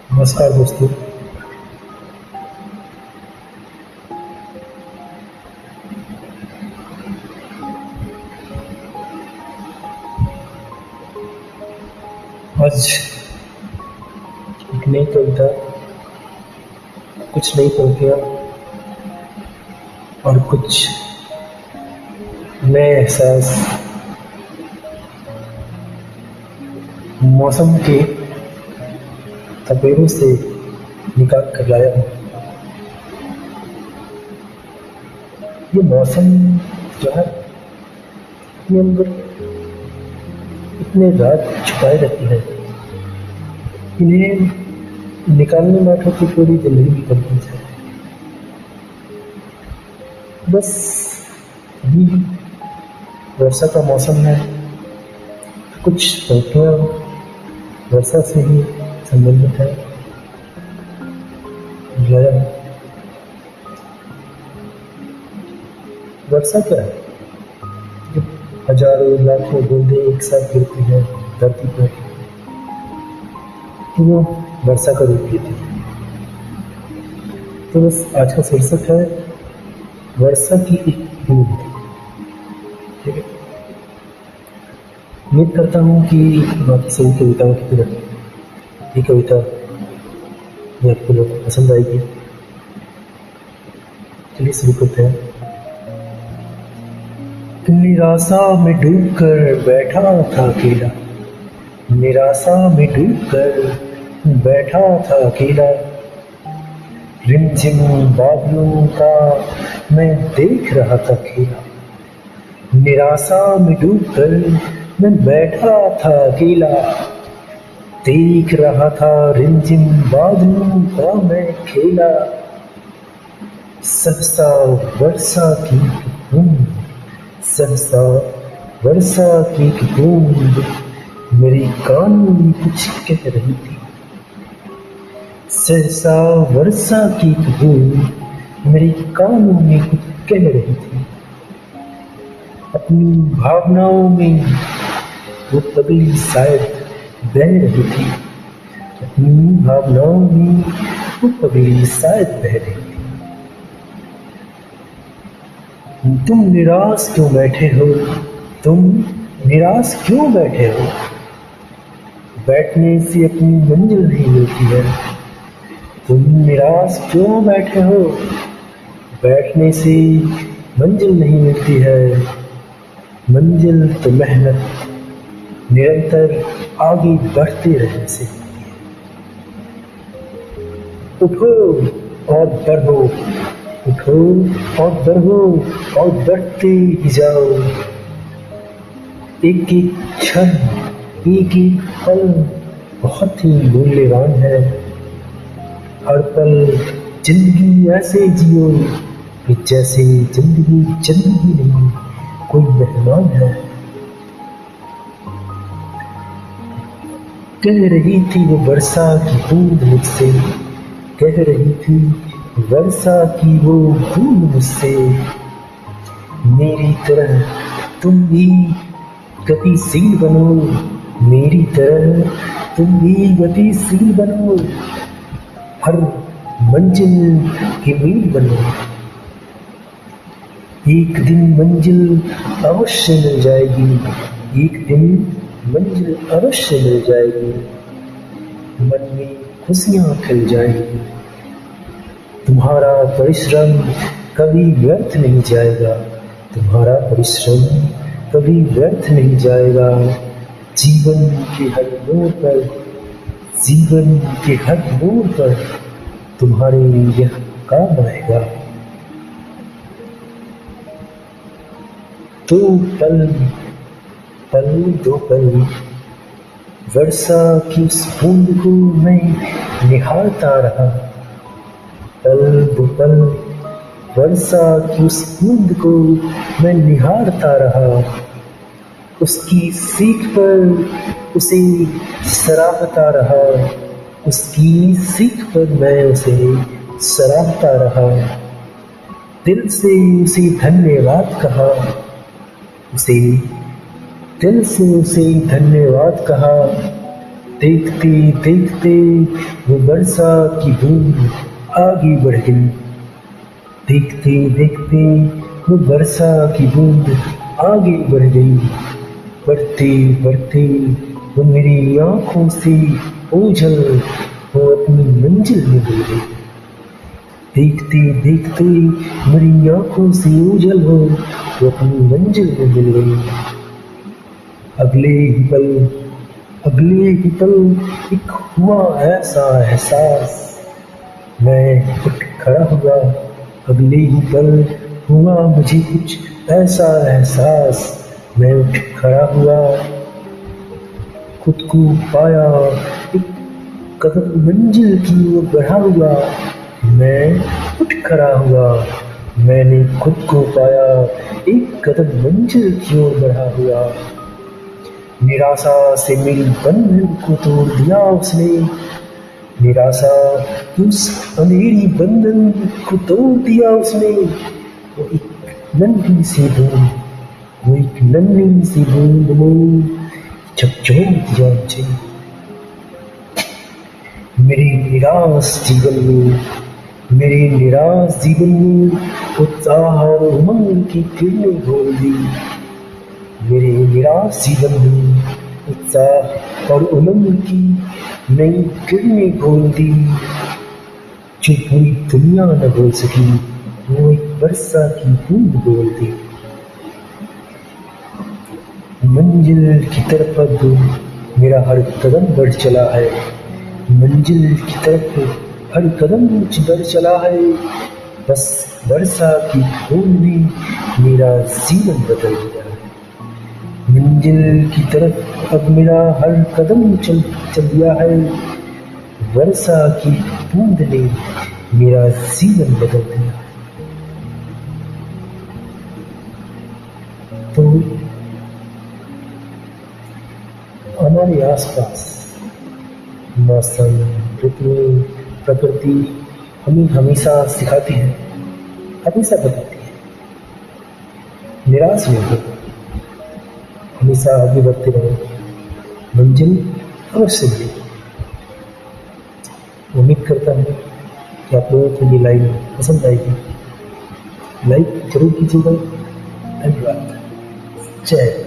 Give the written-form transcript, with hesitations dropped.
नमस्कार दोस्तों। आज एक नई कविता, कुछ नई पंक्तियाँ और कुछ नए एहसास मौसम के तपेरों से निकाल कर लाया हूँ। ये मौसम जो है अपने अंदर इतने रात छुपाए रहती है, इन्हें निकालने बैठो तो पूरी जिंदगी की कमी है। बस अभी वर्षा का मौसम है, कुछ पंक्तियाँ वर्षा से ही संबंधित है, लाया हूँ। वर्षा क्या है? जब हजारों लाखों बूंदें एक साथ गिरती हैं धरती पर, तो वो वर्षा का रूप लेती है। तो बस आज का शीर्षक है वर्षा की एक बूंद। ठीक है, उम्मीद करता हूँ कि बाकी सभी कविताओं की तरह ये कविता आपको लोग पसंद आएगी। चलिए शुरू करते हैं। निराशा में डूबकर बैठा था अकेला, निराशा में डूबकर बैठा था अकेला, रिमझिम बादलों का मैं देख रहा था खेला। निराशा में डूबकर मैं बैठा था अकेला, देख रहा था रिमझिम बादलों का मैं खेला। सहसा वर्षा की बूंद, सहसा वर्षा की बूंद मेरे कानों में कुछ कह रही थी। सहसा वर्षा की बूंद मेरे कानों में कुछ कह रही थी। अपनी भावनाओं में वो पगली शायद बह रही थी, अपनी भावनाओं में वो पगली शायद बह रही थी। तुम निराश क्यों बैठे हो, तुम निराश क्यों बैठे हो, बैठने से अपनी मंजिल नहीं मिलती है। तुम निराश क्यों बैठे हो, बैठने से मंजिल नहीं मिलती है। मंजिल तो मेहनत निरंतर आगे बढ़ते रहने से। उठो और बढ़ो, उठो और बढ़ो और बढ़ते ही जाओ। एक एक क्षण, एक एक पल बहुत ही मूल्यवान है। हर पल जिंदगी ऐसे जियो कि जैसे जिंदगी जिंदगी नहीं, कोई मेहमान है। कह रही थी वो वर्षा की बूंद मुझसे, कह रही थी वर्षा की वो बूंद मुझसे, मेरी तरह तुम भी गतिशील बनो, मेरी तरह तुम भी गतिशील बनो, हर मंजिल की मील बनो। एक दिन मंजिल अवश्य मिल जाएगी, एक दिन मंजिल अवश्य मिल जाएगी, मन में खुशियाँ खिल जाएंगी। तुम्हारा परिश्रम कभी व्यर्थ नहीं जाएगा, तुम्हारा परिश्रम कभी व्यर्थ नहीं जाएगा। जीवन के हर मोड़ पर, जीवन के हर मोड़ पर तुम्हारे यह काम आएगा। दो पल, पल दो पल, वर्षा की उस बूंद को मैं निहारता रहा। पल दो पल, वर्षा की उस बूंद को मैं निहारता रहा। उसकी सीख पर उसे सराहता रहा, उसकी सीख पर मैं उसे सराहता रहा। दिल से उसे धन्यवाद कहा, उसे दिल से उसे धन्यवाद कहा। देखते देखते वो बरसा की बूंद आगे बढ़ गई। देखते देखते वो बरसा की बूंद आगे बढ़ गई। बढ़ते बढ़ते वो मेरी आंखों से ओझल वो अपनी मंजिल में मिल गई। देखते देखते मेरी आंखों से ओझल हो वो अपनी मंजिल में मिल गई। अगले ही पल एक हुआ ऐसा एहसास, मैं उठ खड़ा हुआ। अगले ही पल हुआ मुझे कुछ ऐसा एहसास, मैं उठ खड़ा हुआ। खुद को पाया एक कदम मंजिल की ओर बढ़ा हुआ, मैं उठ खड़ा हुआ। मैंने खुद को पाया एक कदम मंजिल की ओर बढ़ा हुआ। निराशा से मेरी बंधन को तोड़ दिया उसने। निराशा उस अंधेरी बंधन को तोड़ दिया उसने। वो एक नन्ही सी बूंद ने झकझोर दिया मुझे। मेरे निराश जीवन में उत्साह और उमंग की किरणें घोल दी। मेरे निराश जीवन में उत्साह और उमंग की नई किरणें घोल दी। जो पूरी दुनिया न बोल सकी वो एक वर्षा की बूंद बोल दी। मंजिल की तरफ अब मेरा हर कदम बढ़ चला है। मंजिल की तरफ हर कदम बढ़ चला है। बस वर्षा की बूंद ने मेरा जीवन बदल दिया है। मंजिल की तरफ अब मेरा हर कदम चल दिया है। वर्षा की बूंद ने मेरा जीवन बदल दिया। तो हमारे आसपास मौसम, ऋतु, प्रकृति हमें हमेशा सिखाती है, हमेशा बताती है, निराश नहीं हो, हमेशा आगे बढ़ते रहो, मंजिल अवश्य मिलेगी। उम्मीद करता हूँ कि आप लोगों को ये लाइन पसंद आएगी। लाइक जरूर कीजिएगा। धन्यवाद। जय